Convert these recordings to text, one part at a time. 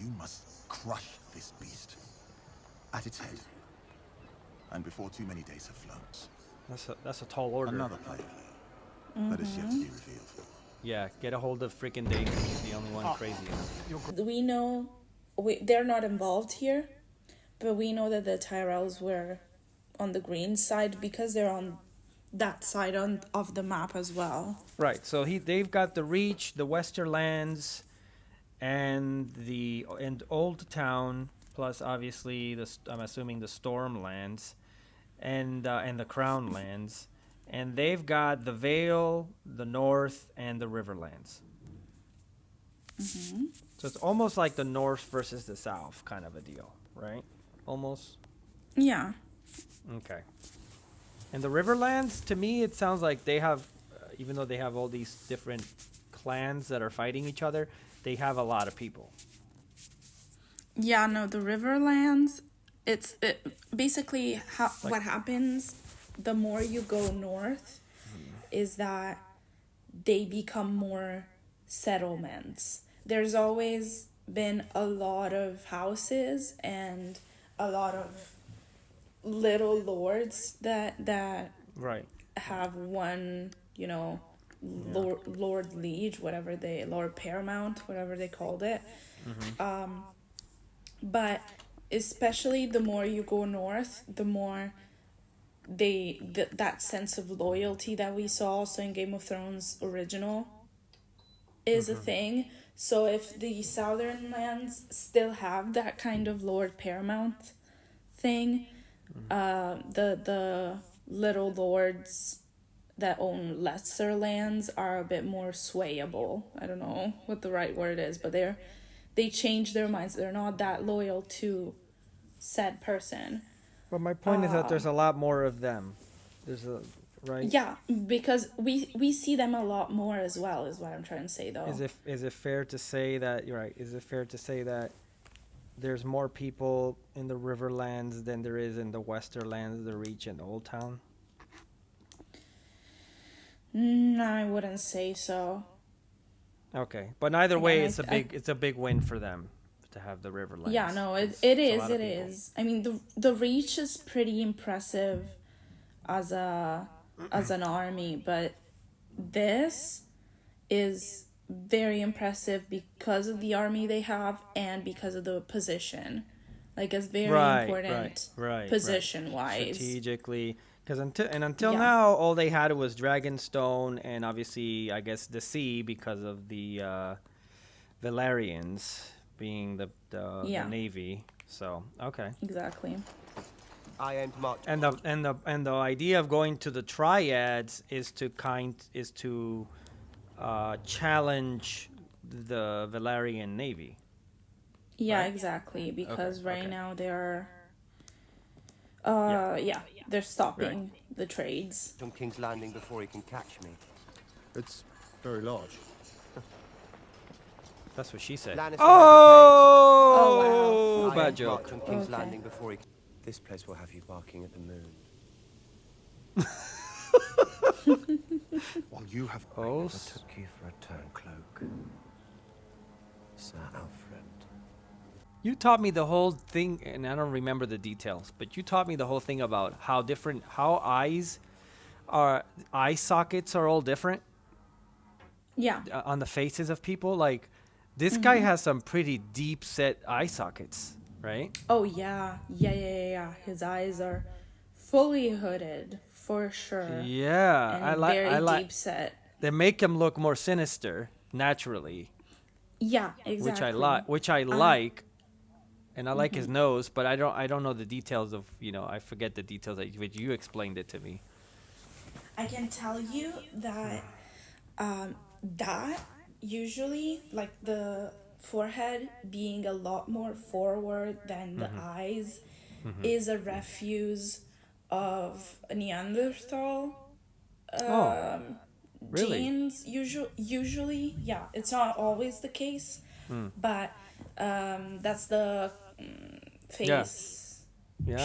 You must crush this beast at its head. And before too many days have flown. That's a tall order. Another player that is yet to be revealed. Yeah, get a hold of freaking Daemon. He's the only one crazy enough. We know they're not involved here, but we know that the Tyrells were on the green side because they're on that side of the map as well. Right. So they've got the Reach, the Westerlands, and Old Town, plus obviously I'm assuming the Stormlands, and the Crown Lands, and they've got the Vale, the North, and the Riverlands. Mm-hmm. So it's almost like the North versus the South kind of a deal, right? Almost. Yeah. Okay. And the Riverlands, to me, it sounds like they have, even though they have all these different clans that are fighting each other, they have a lot of people. Yeah, no, the Riverlands, basically what happens the more you go north is that they become more settlements. There's always been a lot of houses and a lot of little lords that Right. have one, Lord Liege, Lord Paramount, whatever they called it. Mm-hmm. But especially the more you go north, the more that sense of loyalty that we saw also in Game of Thrones original is a thing. So if the southern lands still have that kind of Lord Paramount thing, the little lords that own lesser lands are a bit more swayable. I don't know what the right word is, but they change their minds. They're not that loyal to said person. But my point is that there's a lot more of them. Right? Yeah, because we see them a lot more as well, is what I'm trying to say, though. Is it fair to say that you're right? Is it fair to say that there's more people in the Riverlands than there is in the Westerlands, the Reach, and the Old Town? No, I wouldn't say so. Okay, but either way, it's a big win for them to have the Riverlands. Yeah, no, it is. I mean, the Reach is pretty impressive as an army, but this is very impressive because of the army they have and because of the position. Like, it's very important position-wise. Strategically. Because until now, all they had was Dragonstone and obviously, I guess, the sea because of the Valerians being the navy. So, okay. Exactly. I aim to march. And the idea of going to the Triads is to challenge the Valerian navy. Yeah, right? Exactly. Because now they're they're stopping the trades. From King's Landing before he can catch me. It's very large. That's what she said. Lannister Oh, wow. Bad joke. From King's Landing before he. This place will have you barking at the moon. While you have I never took you for a turncoat, Sir Alfred. You taught me the whole thing, and I don't remember the details, but you taught me the whole thing about how eye sockets are all different. Yeah. On the faces of people. Like, this guy has some pretty deep set eye sockets, right? Oh, yeah. Yeah. His eyes are fully hooded, for sure. Yeah. And very deep set. They make him look more sinister, naturally. Yeah, exactly. Which I like. And I like his nose, but I don't know the details of, I forget the details which you explained it to me. I can tell you that that usually, like the forehead being a lot more forward than the eyes, is a refuse of Neanderthal really? genes. Usually, yeah, it's not always the case, but that's the face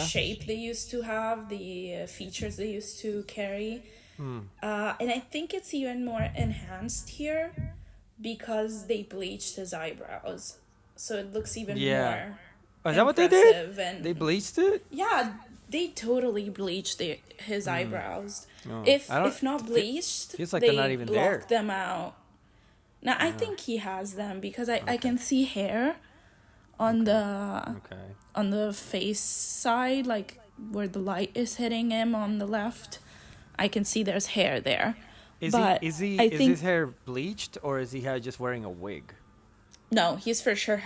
shape they used to have, the features they used to carry. And I think it's even more enhanced here because they bleached his eyebrows. so it looks even Yeah. more Oh, is that what they did? impressive. And They bleached it? yeah, they totally bleached his eyebrows. Oh, If I don't. if not bleached, Feels like they're not they even there. blocked them out. Now I think he has them because I can see hair on Okay. the face side, like where the light is hitting him on the left. I can see there's hair there. But Is I his think hair bleached, or is he just wearing a wig? no, he for sure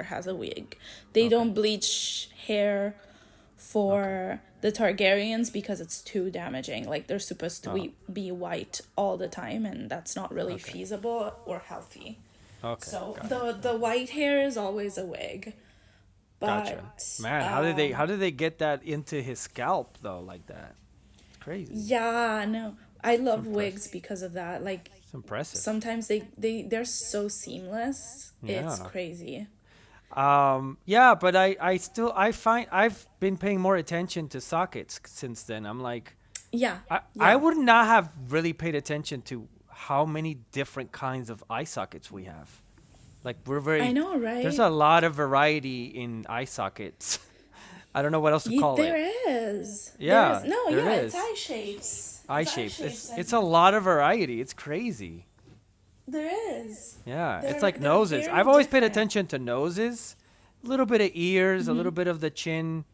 has a wig. They don't bleach hair for the Targaryens because it's too damaging. Like they're supposed to be white all the time, and that's not really feasible or healthy. Okay. So got it. the white hair is always a wig. But Gotcha. Man, how did they get that into his scalp though, like that? It's crazy. yeah, no. I love impressive. wigs because of that. Like It's impressive. sometimes they're so seamless. It's Yeah. crazy. Yeah, but I find I've been paying more attention to sockets since then. I'm like, Yeah. I would not have really paid attention to how many different kinds of eye sockets we have. Like I know, right? There's a lot of variety in eye sockets. I don't know what else to call There it. is. Yeah, There is. No, there yeah, is. it's eye shapes. Eye It's shapes. shapes It's and a lot of variety. It's crazy. there is. Yeah, it's They're- like they're noses. very I've always paid different. attention to noses, a little bit of ears, a little bit of the chin,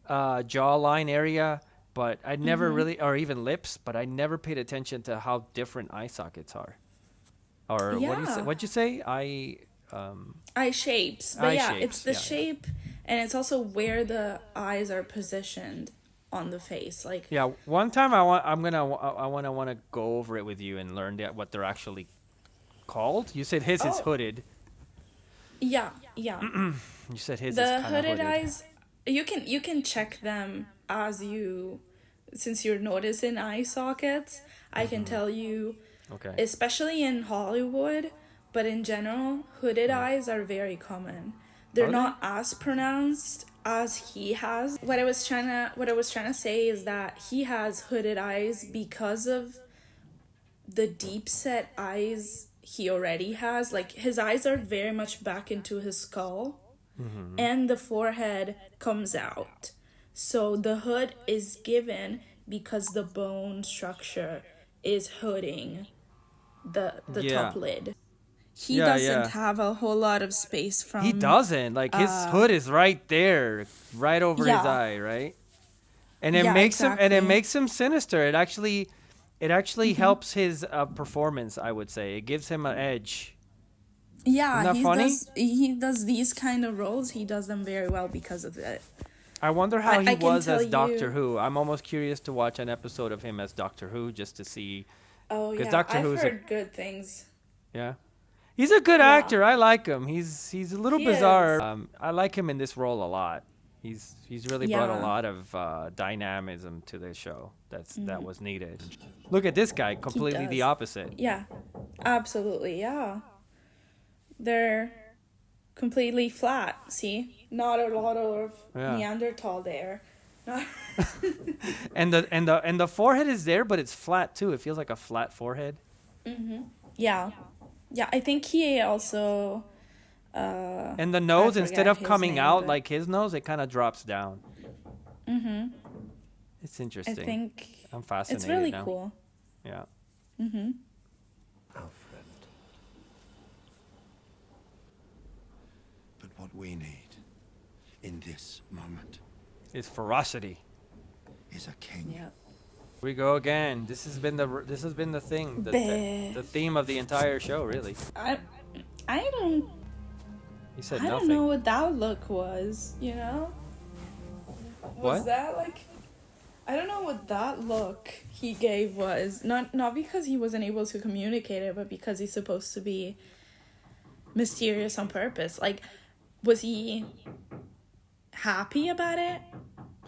jawline area, but I never really, or even lips, but I never paid attention to how different eye sockets are. Or what do you say? Yeah. What'd you say? Eye shapes. But Eye yeah, shapes, it's the yeah. shape and it's also where the eyes are positioned on the face. Like Yeah, one time I want to go over it with you and learn what they're actually called. You said his is Oh. hooded. yeah. You said his is The kind of hooded hooded. eyes, you can check them since you're noticing eye sockets. I can tell you, Okay. especially in Hollywood, but in general, hooded eyes are very common. They're Are they? not as pronounced as he has. What I was trying to say is that he has hooded eyes because of the deep set eyes he already has. Like his eyes are very much back into his skull, and the forehead comes out. So the hood is given because the bone structure is hooding the Yeah. top lid. He Yeah, doesn't yeah. have a whole lot of space from He doesn't. Like his hood is right there, right over his Yeah. eye, right? And it Yeah, makes him exactly. sinister. It actually helps his performance, I would say. It gives him an edge. Yeah, Isn't that funny? he does these kind of roles. He does them very well because of it. I wonder how he I can was as tell Doctor you- Who. I'm almost curious to watch an episode of him as Doctor Who just to see. Oh 'Cause yeah, Doctor I've Who's a- heard good things. Yeah. He's a good Yeah. actor. I like him. He's a little He bizarre. is. I like him in this role a lot. He's really brought a Yeah. lot of dynamism to the show. That was needed. Look at this guy, completely the does. opposite. Yeah, absolutely. Yeah, they're completely flat. See, not a lot of Yeah. Neanderthal there. Not- And the forehead is there, but it's flat too. It feels like a flat forehead. yeah, yeah. I think he also. And the nose, instead forget of his coming name, out but- like his nose, it kind of drops down. It's I interesting. think I'm fascinated it's really now. cool. Yeah. Alfred. But what we need in this moment It's ferocity. is a king. Yeah. We go again. This has been the thing, the theme of the entire show, really. I don't. He said I nothing. don't know what that look was. You know. Was What? that like? I don't know what that look he gave was. Not because he wasn't able to communicate it, but because he's supposed to be mysterious on purpose. Like, was he happy about it?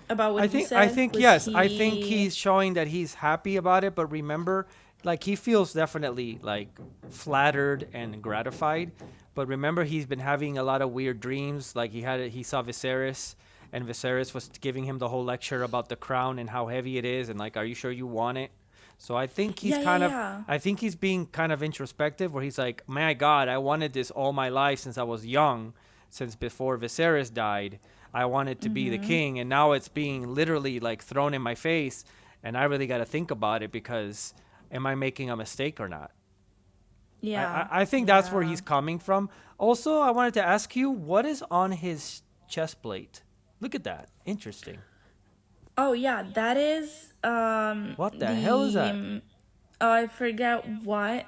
About what he said? I think Was yes. I think he- he's showing that he's happy about it, but remember, like he feels definitely like flattered and gratified. But remember, he's been having a lot of weird dreams. Like he saw Viserys, and Viserys was giving him the whole lecture about the crown and how heavy it is, and like, are you sure you want it? So I think he's Yeah. I think he's being kind of introspective, where he's like, my God, I wanted this all my life since I was young, since before Viserys died. I wanted to be the king, and now it's being literally like thrown in my face, and I really got to think about it, because am I making a mistake or not? Yeah. I think that's where Yeah. he's coming from. Also, I wanted to ask you, what is on his chest plate? Look at that. Interesting. Oh yeah, that is What the hell is that? I forget what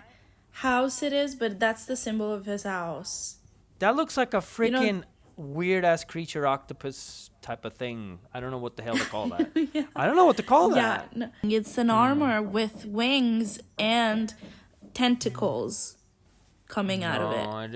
house it is, but that's the symbol of his house. That looks like a You know- freaking weird ass creature octopus type of thing. I don't know what the hell to call that. I don't know what to call Yeah, that. no, it's an armor with wings and tentacles coming out of it. No, I